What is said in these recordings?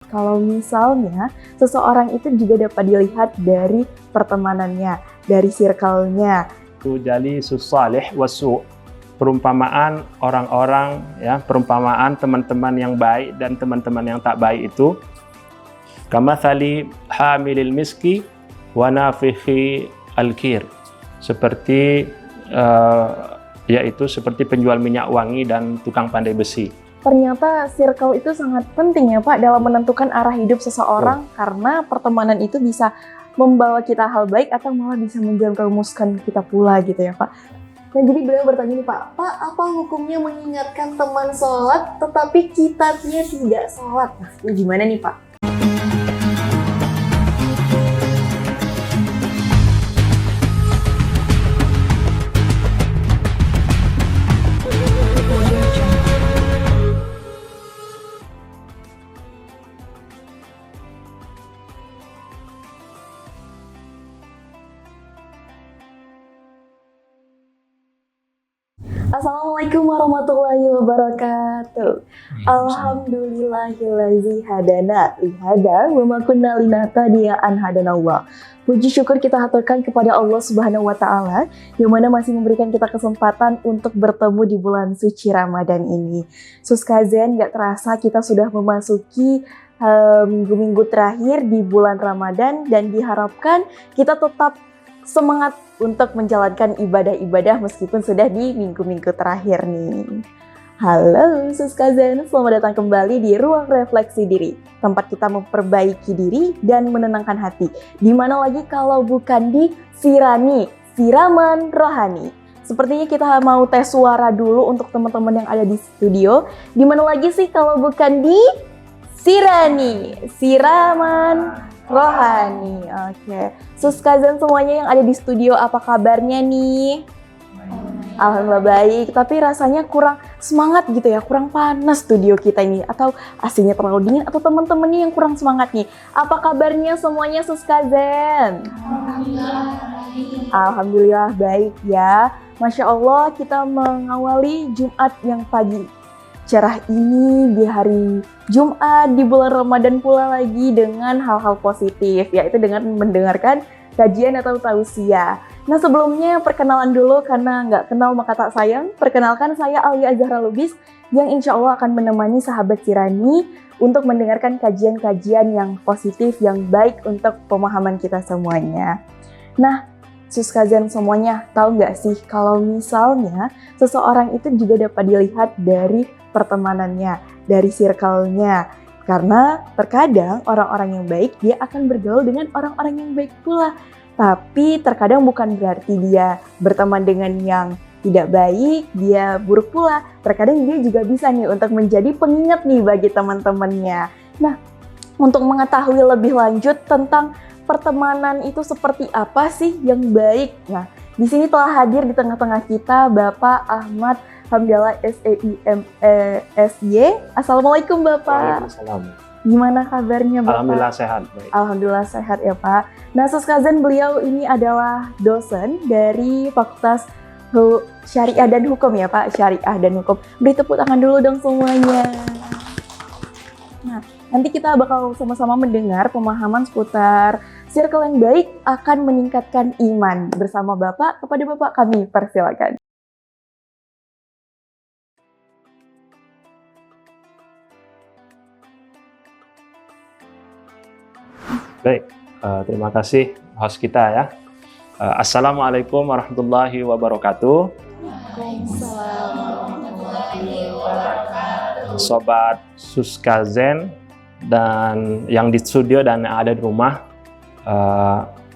kalau misalnya seseorang itu juga dapat dilihat dari pertemanannya, dari circle-nya. Jali salih wasu, perumpamaan orang-orang ya, perumpamaan teman-teman yang baik dan teman-teman yang tak baik itu kamathali hamilil miski wa nafikhi al-kir, seperti yaitu seperti penjual minyak wangi dan tukang pandai besi. Ternyata circle itu sangat penting ya Pak dalam menentukan arah hidup seseorang, karena pertemanan itu bisa membawa kita hal baik atau malah bisa menjerumuskan kita pula gitu ya Pak. Nah jadi beliau bertanya nih Pak, apa hukumnya mengingatkan teman sholat tetapi kitanya tidak sholat? Nah ini gimana nih Pak? Assalamualaikum warahmatullahi wabarakatuh. Alhamdulillahillazi hadana lihada wa ma kunna linahtadiya an hadanallah. Puji syukur kita haturkan kepada Allah Subhanahu wa taala yang mana masih memberikan kita kesempatan untuk bertemu di bulan suci Ramadan ini. Suskazen, gak terasa kita sudah memasuki minggu-minggu terakhir di bulan Ramadan dan diharapkan kita tetap semangat untuk menjalankan ibadah-ibadah meskipun sudah di minggu-minggu terakhir nih. Halo Suskazen, selamat datang kembali di Ruang Refleksi Diri, tempat kita memperbaiki diri dan menenangkan hati. Di mana lagi kalau bukan di Sirani, Siraman Rohani. Sepertinya kita mau tes suara dulu untuk teman-teman yang ada di studio. Di mana lagi sih kalau bukan di Sirani, Siraman Rohani. Oke. Suskazen semuanya yang ada di studio, apa kabarnya nih? Alhamdulillah baik, tapi rasanya kurang semangat gitu ya, kurang panas studio kita ini, atau AC-nya terlalu dingin, atau teman-temannya yang kurang semangat nih. Apa kabarnya semuanya Suskazen? Alhamdulillah baik ya. Masya Allah, kita mengawali Jumat yang pagi cerah ini di hari Jumat di bulan Ramadan pula lagi dengan hal-hal positif, yaitu dengan mendengarkan kajian atau tausiah. Nah sebelumnya perkenalan dulu karena nggak kenal maka tak sayang. Perkenalkan saya Alia Azhara Lubis yang insya Allah akan menemani sahabat Sirani untuk mendengarkan kajian-kajian yang positif, yang baik untuk pemahaman kita semuanya. Nah Suskazen semuanya tahu nggak sih kalau misalnya seseorang itu juga dapat dilihat dari pertemanannya, dari circle-nya. Karena terkadang orang-orang yang baik dia akan bergaul dengan orang-orang yang baik pula. Tapi terkadang bukan berarti dia berteman dengan yang tidak baik, dia buruk pula. Terkadang dia juga bisa nih untuk menjadi pengingat nih bagi teman-temannya. Nah, untuk mengetahui lebih lanjut tentang pertemanan itu seperti apa sih yang baik. Nah, di sini telah hadir di tengah-tengah kita Bapak Ahmad Hamdallah SEIMSY. Assalamualaikum Bapak. Waalaikumsalam. Gimana kabarnya Bapak? Alhamdulillah sehat. Baik. Alhamdulillah sehat ya Pak. Nah Suskazen, beliau ini adalah dosen dari Fakultas Syariah dan Hukum ya Pak. Syariah dan Hukum. Beri tepuk tangan dulu dong semuanya. Nah nanti kita bakal sama-sama mendengar pemahaman seputar circle yang baik akan meningkatkan iman. Bersama Bapak, kepada Bapak kami persilakan. Baik, terima kasih host kita ya. Assalamualaikum warahmatullahi wabarakatuh. Sobat Suskazen dan yang di studio dan yang ada di rumah,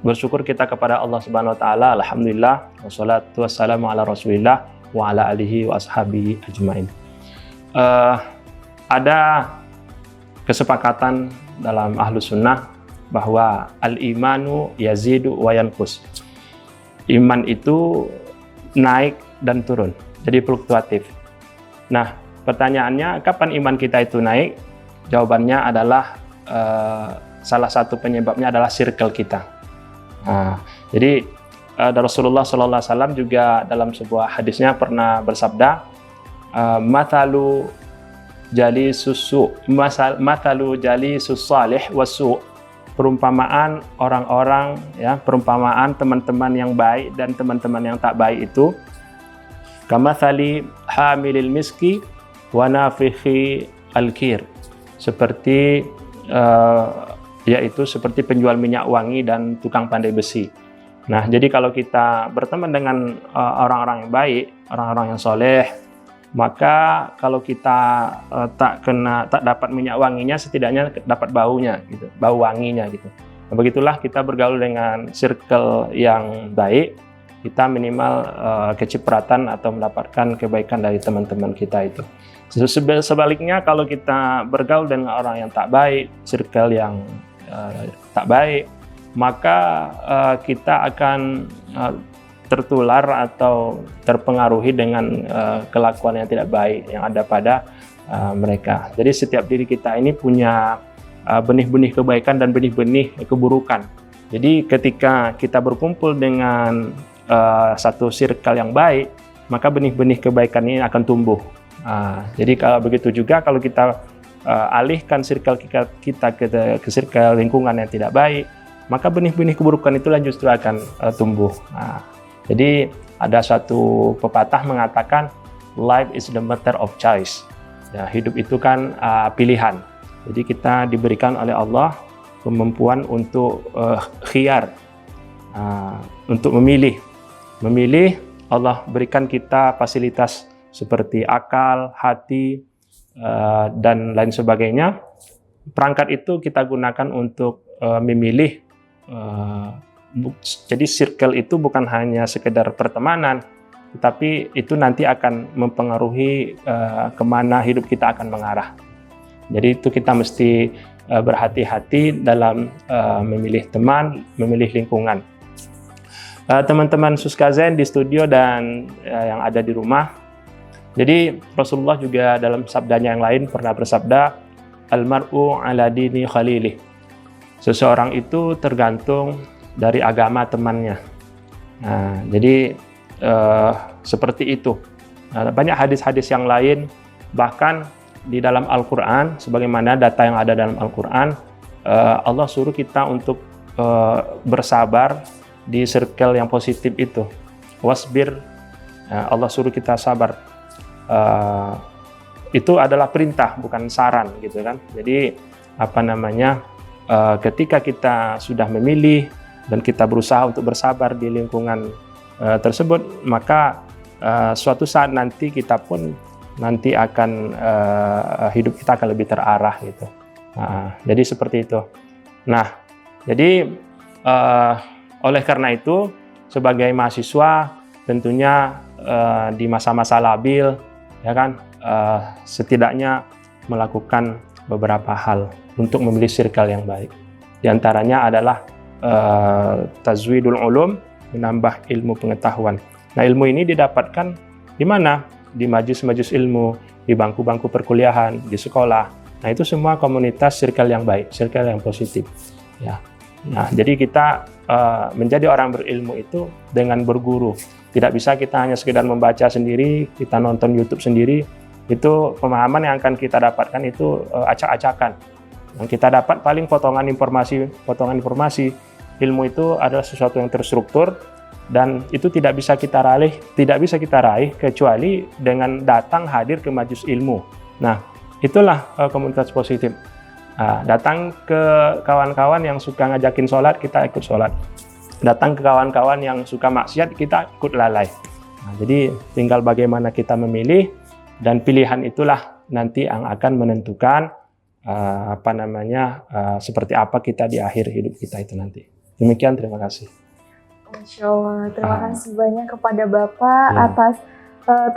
bersyukur kita kepada Allah Subhanahu wa taala. Alhamdulillah wassalatu wassalamu ala Rasulillah wa ala alihi wa ashabihi ajmain. Ada kesepakatan dalam Ahlus Sunnah bahwa al-imanu yazidu wa yanqus. Iman itu naik dan turun, jadi fluktuatif. Nah, pertanyaannya kapan iman kita itu naik? Jawabannya adalah salah satu penyebabnya adalah circle kita. Nah, jadi Rasulullah SAW juga dalam sebuah hadisnya pernah bersabda, "Mathalu jalisus su', mathalu jalisus salih wasu'. Perumpamaan orang-orang, ya, perumpamaan teman-teman yang baik dan teman-teman yang tak baik itu kamathali hamilil miski wa nafikhi al-kir, seperti yaitu seperti penjual minyak wangi dan tukang pandai besi. Nah, jadi kalau kita berteman dengan orang-orang yang baik, orang-orang yang soleh, maka kalau kita tak dapat minyak wanginya, setidaknya dapat baunya, gitu, bau wanginya, gitu. Nah, begitulah kita bergaul dengan circle yang baik, kita minimal kecipratan atau mendapatkan kebaikan dari teman-teman kita itu. Sebaliknya, kalau kita bergaul dengan orang yang tak baik, circle yang tak baik, maka kita akan tertular atau terpengaruhi dengan kelakuan yang tidak baik yang ada pada mereka. Jadi setiap diri kita ini punya benih-benih kebaikan dan benih-benih keburukan. Jadi ketika kita berkumpul dengan satu circle yang baik, maka benih-benih kebaikan ini akan tumbuh. Jadi kalau begitu juga kalau kita alihkan circle kita ke circle lingkungan yang tidak baik, maka benih-benih keburukan itulah justru akan tumbuh. Jadi ada satu pepatah mengatakan life is the matter of choice. Ya, hidup itu kan pilihan. Jadi kita diberikan oleh Allah kemampuan untuk khiyar, untuk memilih. Memilih, Allah berikan kita fasilitas seperti akal, hati, dan lain sebagainya. Perangkat itu kita gunakan untuk memilih. Jadi circle itu bukan hanya sekedar pertemanan, tetapi itu nanti akan mempengaruhi kemana hidup kita akan mengarah. Jadi itu kita mesti berhati-hati dalam memilih teman, memilih lingkungan. Teman-teman Suskazen di studio dan yang ada di rumah. Jadi Rasulullah juga dalam sabdanya yang lain pernah bersabda, "Al-mar'u ala dini khalilih." Seseorang itu tergantung dari agama temannya. Nah, jadi seperti itu. Banyak hadis-hadis yang lain, bahkan di dalam Al-Quran, sebagaimana data yang ada dalam Al-Quran, Allah suruh kita untuk bersabar di circle yang positif itu. Wasbir, Allah suruh kita sabar. Itu adalah perintah, bukan saran, gitu kan. Jadi ketika kita sudah memilih dan kita berusaha untuk bersabar di lingkungan tersebut, maka suatu saat nanti kita pun nanti akan hidup kita akan lebih terarah, gitu. Jadi seperti itu. Nah, jadi oleh karena itu sebagai mahasiswa tentunya di masa-masa labil, ya kan, setidaknya melakukan beberapa hal untuk memilih circle yang baik. Di antaranya adalah tazwidul ulum, menambah ilmu pengetahuan. Nah, ilmu ini didapatkan di mana? Di majelis-majelis ilmu, di bangku-bangku perkuliahan, di sekolah. Nah, itu semua komunitas circle yang baik, circle yang positif. Ya. Nah, jadi kita menjadi orang berilmu itu dengan berguru. Tidak bisa kita hanya sekedar membaca sendiri, kita nonton YouTube sendiri. Itu pemahaman yang akan kita dapatkan itu acak-acakan. Yang kita dapat paling potongan informasi. Ilmu itu adalah sesuatu yang terstruktur dan itu tidak bisa kita raih kecuali dengan datang hadir ke majelis ilmu. Nah, itulah komunitas positif. Datang ke kawan-kawan yang suka ngajakin sholat, kita ikut sholat. Datang ke kawan-kawan yang suka maksiat, kita ikut lalai. Nah, jadi tinggal bagaimana kita memilih, dan pilihan itulah nanti yang akan menentukan seperti apa kita di akhir hidup kita itu nanti. Demikian, terima kasih. Masya Allah, terima kasih banyak kepada Bapak atas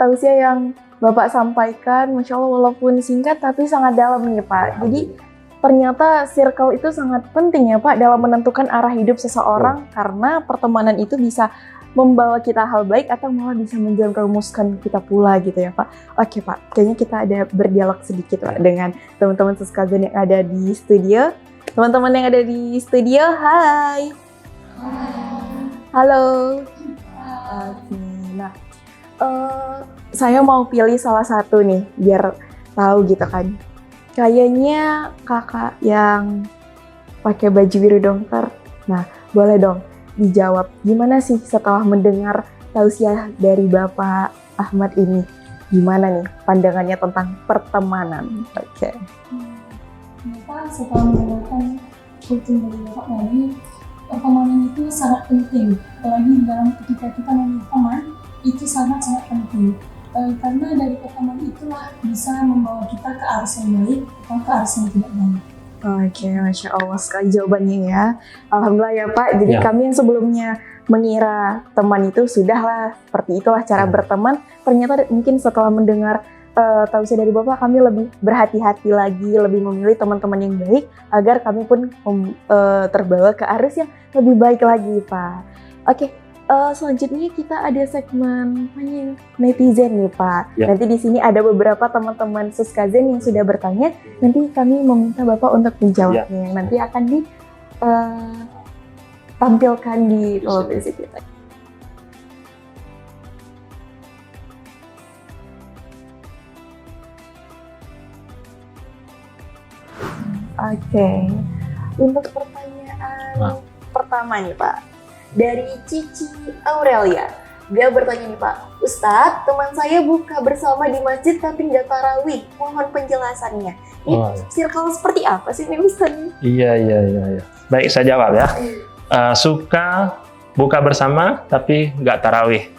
tausiah yang Bapak sampaikan. Masya Allah, walaupun singkat tapi sangat dalam nih Pak. Jadi ternyata circle itu sangat penting ya Pak dalam menentukan arah hidup seseorang, karena pertemanan itu bisa membawa kita hal baik atau malah bisa menjerumuskan kita pula gitu ya Pak. Oke Pak, kayaknya kita ada berdialog sedikit Pak dengan teman-teman Suskazen yang ada di studio. Teman-teman yang ada di studio, hai. Halo. Oke, nah saya mau pilih salah satu nih biar tahu gitu kan. Kayaknya kakak yang pakai baju biru dokter. Nah, boleh dong dijawab gimana sih setelah mendengar tausiah dari Bapak Ahmad ini? Gimana nih pandangannya tentang pertemanan? Oke. Ternyata setelah mendengarkan hukum dari Bapak tadi, pertemanan itu sangat penting. Apalagi dalam ketika kita memilih teman, itu sangat-sangat penting. Karena dari pertemanan itulah bisa membawa kita ke arus yang baik atau ke arus yang tidak baik. Oke, Masya Allah sekali jawabannya ya. Alhamdulillah ya Pak. Jadi Ya. kami yang sebelumnya mengira teman itu sudahlah seperti itulah cara berteman. Ternyata mungkin setelah mendengar tausiah dari Bapak, kami lebih berhati-hati lagi, lebih memilih teman-teman yang baik agar kami pun terbawa ke arus yang lebih baik lagi Pak. Oke. Selanjutnya kita ada segmen tanya netizen nih Pak. Ya. Nanti di sini ada beberapa teman-teman Suskazen yang sudah bertanya. Nanti kami meminta Bapak untuk menjawabnya. Nanti akan ditampilkan di televisi kita. Oke. Untuk pertanyaan pertama nih Pak, dari Cici Aurelia. Dia bertanya nih Pak, Ustadz, teman saya buka bersama di masjid tapi nggak tarawih. Mohon penjelasannya. Ini circle seperti apa sih nih Ustadz? Iya. Baik, saya jawab ya. Suka buka bersama tapi nggak tarawih.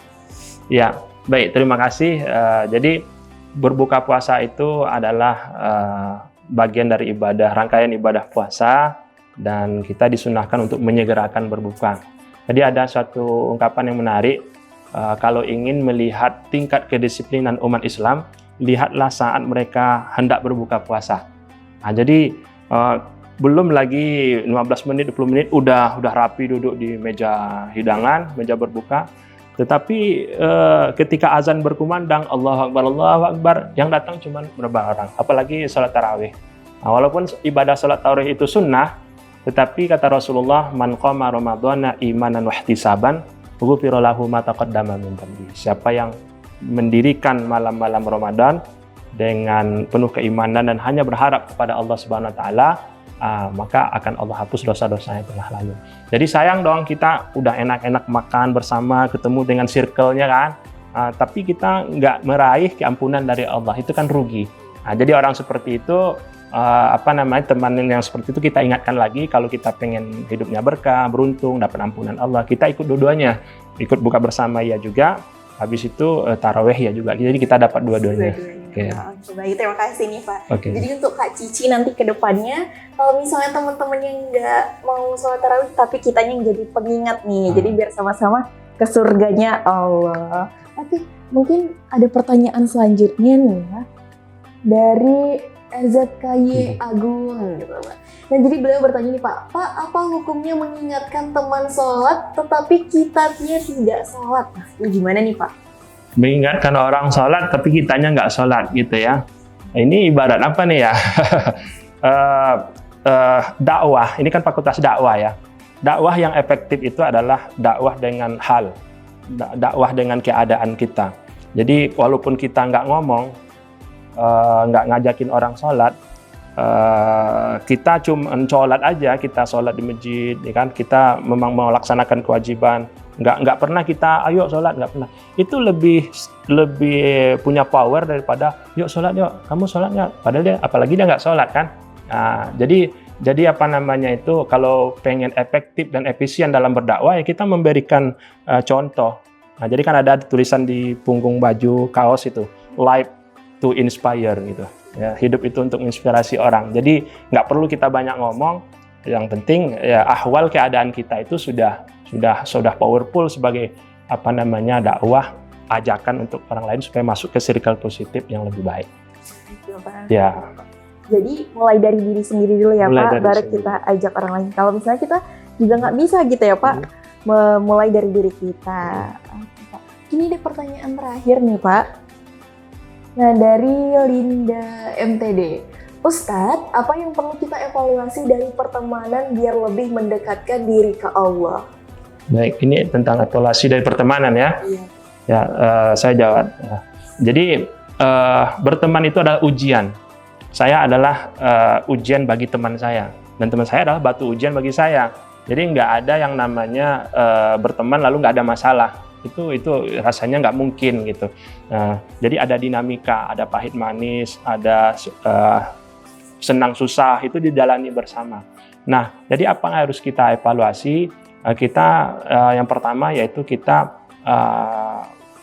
Ya, baik. Terima kasih. Jadi berbuka puasa itu adalah bagian dari ibadah, rangkaian ibadah puasa, dan kita disunahkan untuk menyegerakan berbuka. Jadi ada suatu ungkapan yang menarik, kalau ingin melihat tingkat kedisiplinan umat Islam, lihatlah saat mereka hendak berbuka puasa. Nah, jadi belum lagi 15 menit, 20 menit udah rapi duduk di meja hidangan, meja berbuka. Tetapi ketika azan berkumandang, Allahu Akbar, yang datang cuma berapa orang, apalagi sholat tarawih. Nah, walaupun ibadah sholat tarawih itu sunnah, tetapi kata Rasulullah, man qama ramadhana imanan wa ihtisaban, ghufira lahu ma taqaddama min dhanbi. Siapa yang mendirikan malam-malam Ramadan dengan penuh keimanan dan hanya berharap kepada Allah Subhanahu wa taala, maka akan Allah hapus dosa-dosanya yang telah lalu. Jadi sayang dong kita udah enak-enak makan bersama, ketemu dengan circle-nya kan, tapi kita nggak meraih keampunan dari Allah, itu kan rugi. Nah, jadi orang seperti itu, teman yang seperti itu kita ingatkan lagi, kalau kita pengen hidupnya berkah, beruntung, dapat ampunan Allah, kita ikut dua-duanya, ikut buka bersama ya juga, habis itu taraweh ya juga, jadi kita dapat dua-duanya. Oke, baik, terima kasih nih Pak. Oke. Jadi untuk Kak Cici nanti ke depannya, kalau misalnya teman-teman yang nggak mau sholat tarawih, tapi kitanya yang jadi pengingat nih, jadi biar sama-sama ke surganya Allah. Oke, mungkin ada pertanyaan selanjutnya nih ya, dari RZKY Agung gitu Pak. Nah, jadi beliau bertanya nih Pak, apa hukumnya mengingatkan teman sholat tetapi kitanya tidak sholat? Nah, ini gimana nih Pak? Mengingatkan orang sholat tapi kitanya nggak sholat gitu ya. Ini ibarat apa nih ya? Dakwah, ini kan fakultas dakwah ya. Dakwah yang efektif itu adalah dakwah dengan hal, dakwah dengan keadaan kita. Jadi walaupun kita nggak ngomong, nggak ngajakin orang sholat, kita cuma sholat aja, kita sholat di masjid, ya kan? Kita memang melaksanakan kewajiban, nggak pernah kita ayo sholat, nggak pernah. Itu lebih punya power daripada yuk sholat yuk, kamu sholat nggak? Padahal dia, apalagi dia nggak sholat kan? Nah, jadi kalau pengen efektif dan efisien dalam berdakwah ya kita memberikan contoh. Nah, jadi kan ada tulisan di punggung baju kaos itu, live to inspire gitu ya, hidup itu untuk inspirasi orang. Jadi nggak perlu kita banyak ngomong, yang penting ya ahwal keadaan kita itu sudah powerful sebagai dakwah, ajakan untuk orang lain supaya masuk ke circle positif yang lebih baik. Ya. Jadi mulai dari diri sendiri dulu ya Pak, baru kita ajak orang lain. Kalau misalnya kita juga nggak bisa gitu ya Pak, mulai dari diri kita. Ini ada pertanyaan terakhir nih Pak. Nah, dari Linda MTD, Ustadz, apa yang perlu kita evaluasi dari pertemanan biar lebih mendekatkan diri ke Allah? Baik, ini tentang evaluasi dari pertemanan ya. Iya. Ya, saya jawab. Jadi berteman itu adalah ujian. Saya adalah ujian bagi teman saya, dan teman saya adalah batu ujian bagi saya. Jadi nggak ada yang namanya berteman lalu nggak ada masalah. Itu rasanya nggak mungkin gitu. Jadi ada dinamika, ada pahit manis, ada senang susah, itu dijalani bersama. Nah, jadi apa yang harus kita evaluasi? Yang pertama yaitu kita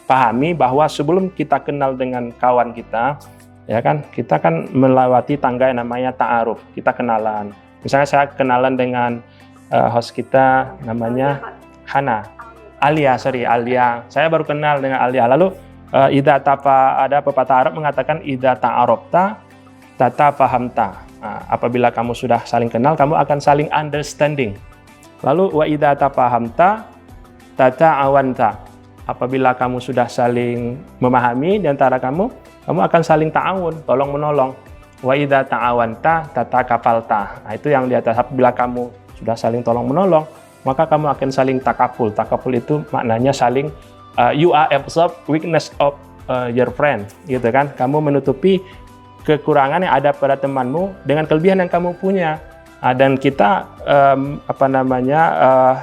pahami bahwa sebelum kita kenal dengan kawan kita, ya kan, kita kan melewati tangga yang namanya ta'aruf. Kita kenalan. Misalnya saya kenalan dengan host kita namanya Alia. Saya baru kenal dengan Alia. Lalu ada pepatah Arab mengatakan idza ta'arafta tata fahamta. Apabila kamu sudah saling kenal, kamu akan saling understanding. Lalu wa idza tafahamta tata awanta. Apabila kamu sudah saling memahami di antara kamu akan saling ta'awun, tolong menolong. Wa idza ta'awanta tata kafalta. Nah, itu yang di atas. Apabila kamu sudah saling tolong menolong, maka kamu akan saling takaful. Takaful itu maknanya saling you are absorb weakness of your friend, gitu kan? Kamu menutupi kekurangan yang ada pada temanmu dengan kelebihan yang kamu punya. Dan kita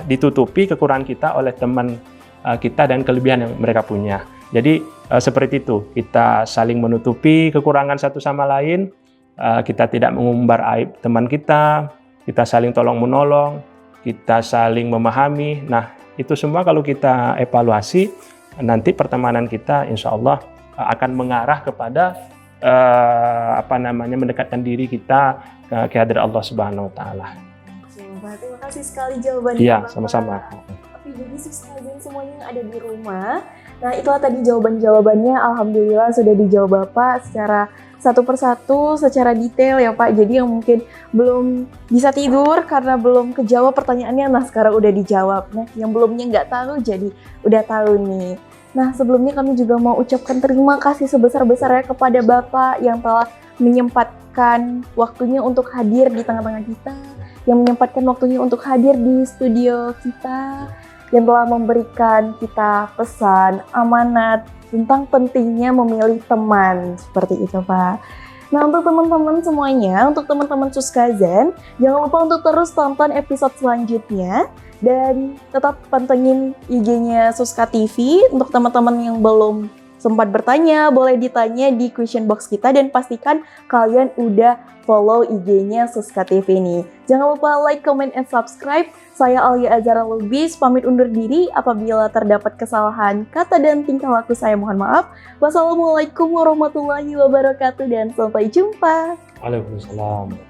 ditutupi kekurangan kita oleh teman kita dan kelebihan yang mereka punya. Jadi seperti itu, kita saling menutupi kekurangan satu sama lain, kita tidak mengumbar aib teman kita saling tolong menolong, kita saling memahami. Nah, itu semua kalau kita evaluasi, nanti pertemanan kita insya Allah akan mengarah kepada mendekatkan diri kita ke hadirat Allah Subhanahu wa taala. Terima kasih sekali jawabannya. Iya, sama-sama. Oke, jadi ustazin semuanya yang ada di rumah. Nah, itulah tadi jawaban-jawabannya. Alhamdulillah sudah dijawab Bapak secara satu persatu, secara detail ya Pak. Jadi yang mungkin belum bisa tidur karena belum kejawab pertanyaannya, nah sekarang udah dijawab. Nah, yang belumnya nggak tahu jadi udah tahu nih. Nah, sebelumnya kami juga mau ucapkan terima kasih sebesar-besarnya kepada Bapak yang telah menyempatkan waktunya untuk hadir di tengah-tengah kita, yang menyempatkan waktunya untuk hadir di studio kita, yang telah memberikan kita pesan, amanat tentang pentingnya memilih teman. Seperti itu, Pak. Nah, untuk teman-teman semuanya, untuk teman-teman Suskazen, jangan lupa untuk terus tonton episode selanjutnya. Dan tetap pantengin IG-nya Suska TV. Untuk teman-teman yang belum sempat bertanya, boleh ditanya di question box kita. Dan pastikan kalian udah follow IG-nya Suska TV ini. Jangan lupa like, comment, and subscribe. Saya Alia Azhara Lubis, pamit undur diri. Apabila terdapat kesalahan kata dan tingkah laku saya mohon maaf. Wassalamualaikum warahmatullahi wabarakatuh dan sampai jumpa. Waalaikumsalam.